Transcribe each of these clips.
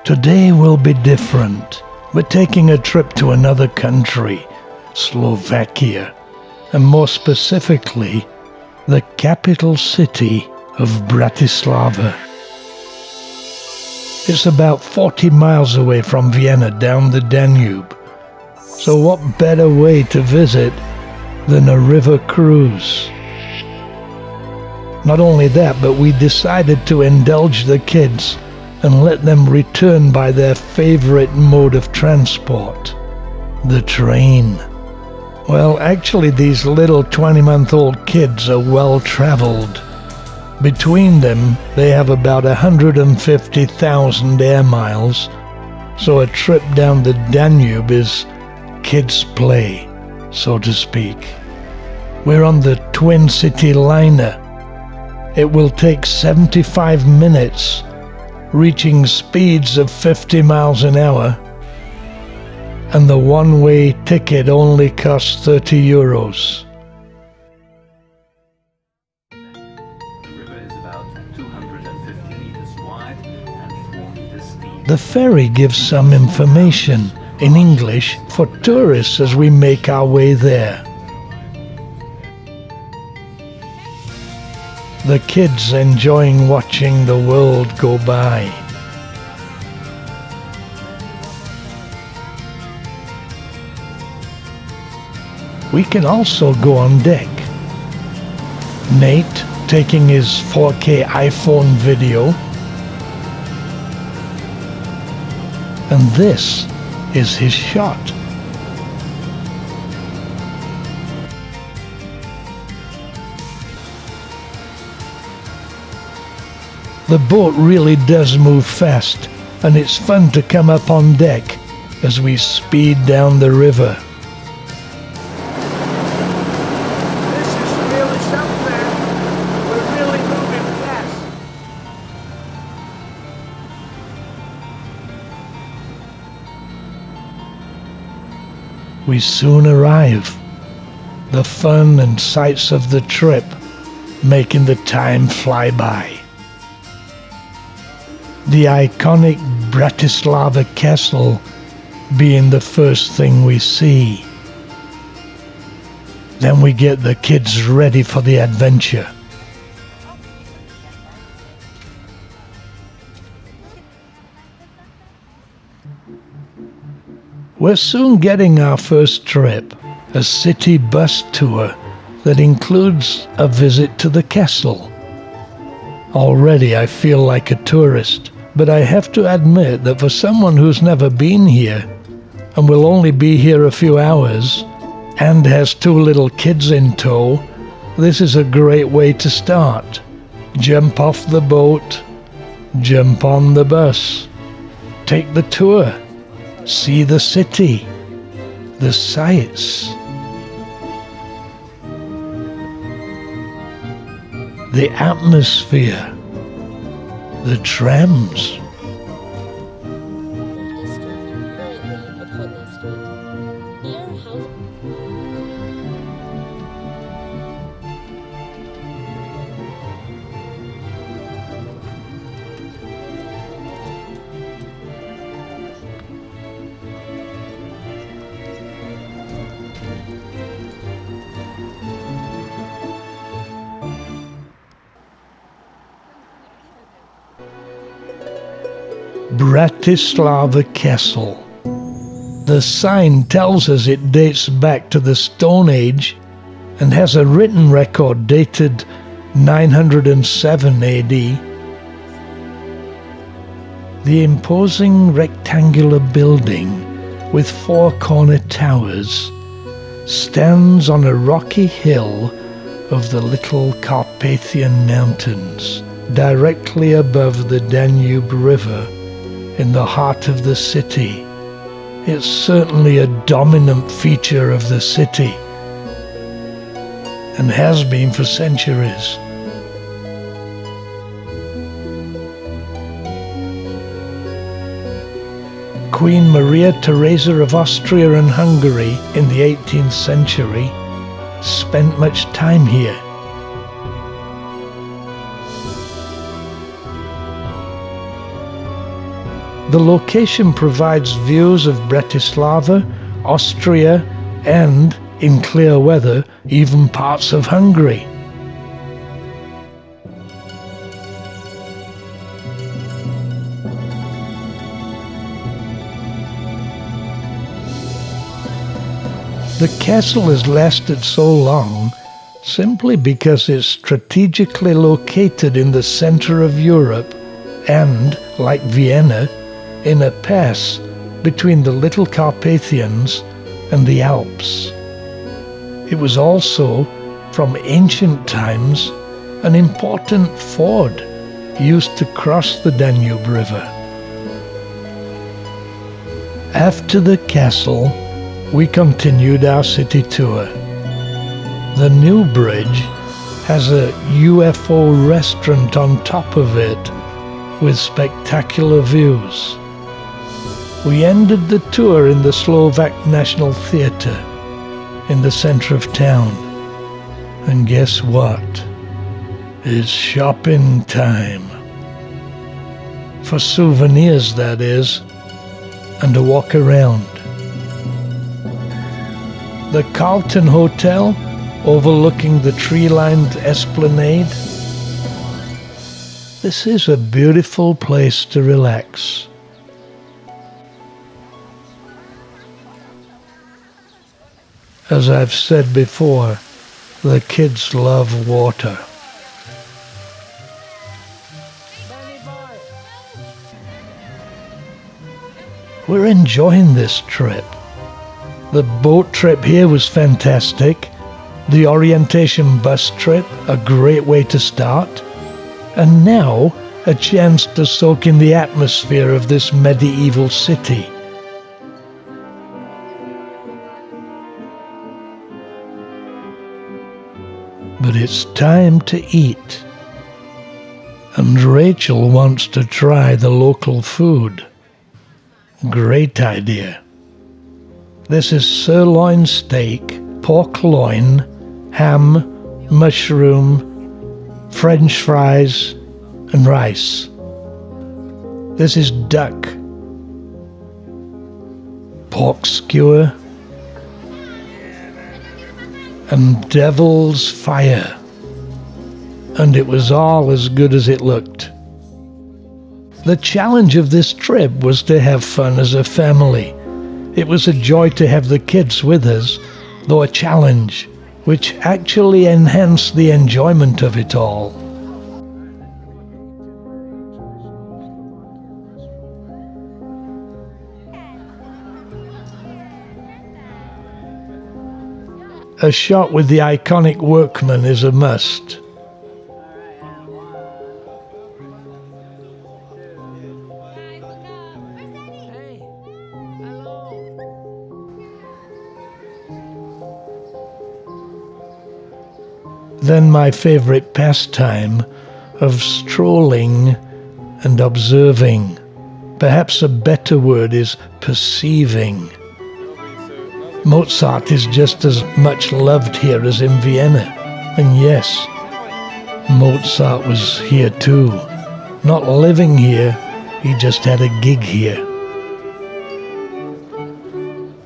Today will be different. We're taking a trip to another country, Slovakia, and more specifically, the capital city of Bratislava. It's about 40 miles away from Vienna down the Danube. So what better way to visit than a river cruise? Not only that, but we decided to indulge the kids and let them return by their favorite mode of transport, the train. Well, actually these little 20-month-old kids are well-traveled. Between them, they have about 150,000 air miles, so a trip down the Danube is kids' play, so to speak. We're on the Twin City liner. It will take 75 minutes, reaching speeds of 50 miles an hour, and the one-way ticket only costs 30 euros. The river is about 250 meters wide and 4 meters deep. The ferry gives some information in English for tourists as we make our way there. The kids enjoying watching the world go by. We can also go on deck. Nate taking his 4K iPhone video. And this is his shot. The boat really does move fast, and it's fun to come up on deck as we speed down the river. This is really something. We're really moving fast. We soon arrive. The fun and sights of the trip making the time fly by. The iconic Bratislava castle being the first thing we see. Then we get the kids ready for the adventure. We're soon getting our first trip, a city bus tour that includes a visit to the castle. Already I feel like a tourist, but I have to admit that for someone who's never been here and will only be here a few hours and has 2 little kids in tow, this is a great way to start. Jump off the boat, jump on the bus, take the tour, see the city, the sights, the atmosphere, the trams. Bratislava Castle. The sign tells us it dates back to the Stone Age and has a written record dated 907 AD. The imposing rectangular building with 4 corner towers stands on a rocky hill of the little Carpathian Mountains, directly above the Danube River in the heart of the city. It's certainly a dominant feature of the city and has been for centuries. Queen Maria Theresa of Austria and Hungary in the 18th century spent much time here. The location provides views of Bratislava, Austria, and, in clear weather, even parts of Hungary. The castle has lasted so long simply because it's strategically located in the center of Europe and, like Vienna, in a pass between the Little Carpathians and the Alps. It was also, from ancient times, an important ford used to cross the Danube River. After the castle, we continued our city tour. The new bridge has a UFO restaurant on top of it with spectacular views. We ended the tour in the Slovak National Theatre in the center of town. And guess what? It's shopping time. For souvenirs, that is, and a walk around. The Carlton Hotel, overlooking the tree-lined esplanade. This is a beautiful place to relax. As I've said before, the kids love water. We're enjoying this trip. The boat trip here was fantastic. The orientation bus trip, a great way to start. And now, a chance to soak in the atmosphere of this medieval city. But it's time to eat. And Rachel wants to try the local food. Great idea. This is sirloin steak, pork loin, ham, mushroom, French fries, and rice. This is duck, pork skewer, and devil's fire. And it was all as good as it looked. The challenge of this trip was to have fun as a family. It was a joy to have the kids with us, though a challenge, which actually enhanced the enjoyment of it all. A shot with the iconic workman is a must. Then my favorite pastime of strolling and observing. Perhaps a better word is perceiving. Mozart is just as much loved here as in Vienna. And yes, Mozart was here too. Not living here, he just had a gig here.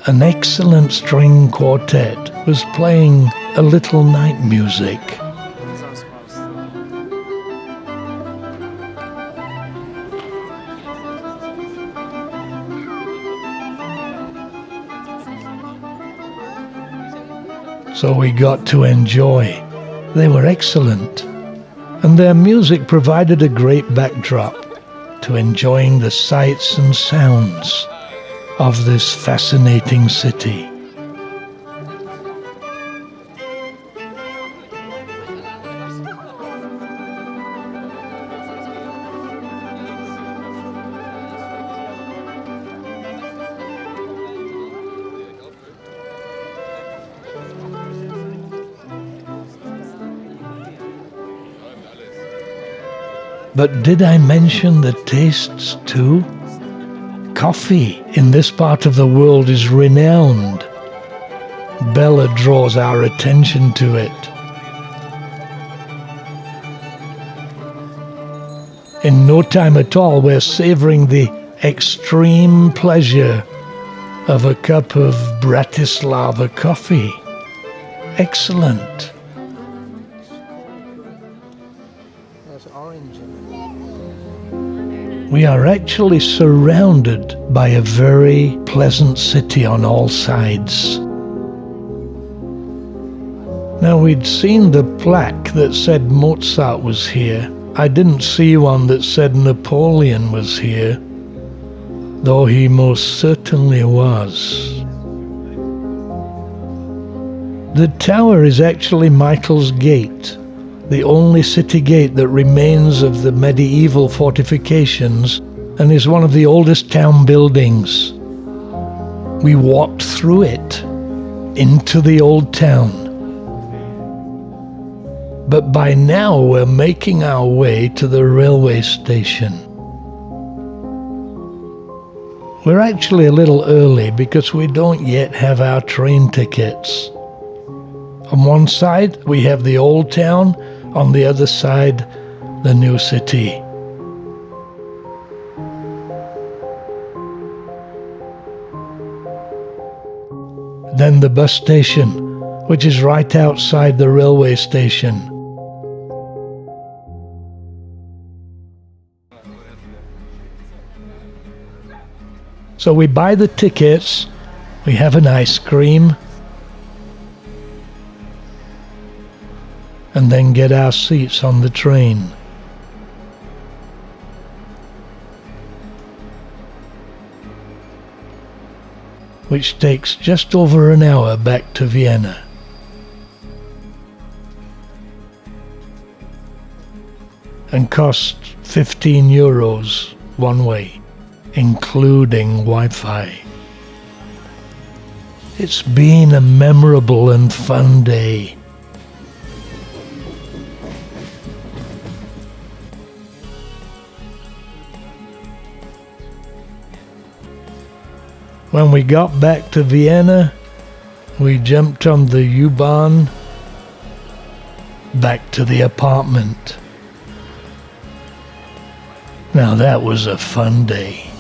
An excellent string quartet was playing a little night music. So we got to enjoy. They were excellent. And their music provided a great backdrop to enjoying the sights and sounds of this fascinating city. But did I mention the tastes too? Coffee in this part of the world is renowned. Bella draws our attention to it. In no time at all, we're savoring the extreme pleasure of a cup of Bratislava coffee. Excellent. There's orange. We are actually surrounded by a very pleasant city on all sides. Now, we'd seen the plaque that said Mozart was here. I didn't see one that said Napoleon was here, though he most certainly was. The tower is actually Michael's Gate, the only city gate that remains of the medieval fortifications, and is one of the oldest town buildings. We walked through it into the old town. But by now we're making our way to the railway station. We're actually a little early because we don't yet have our train tickets. On one side we have the old town, on the other side the new city. Then the bus station, which is right outside the railway station. So we buy the tickets, we have an ice cream, and then get our seats on the train. Which takes just over an hour back to Vienna. And cost €15 one way, including Wi-Fi. It's been a memorable and fun day. When we got back to Vienna, we jumped on the U-Bahn back to the apartment. Now that was a fun day.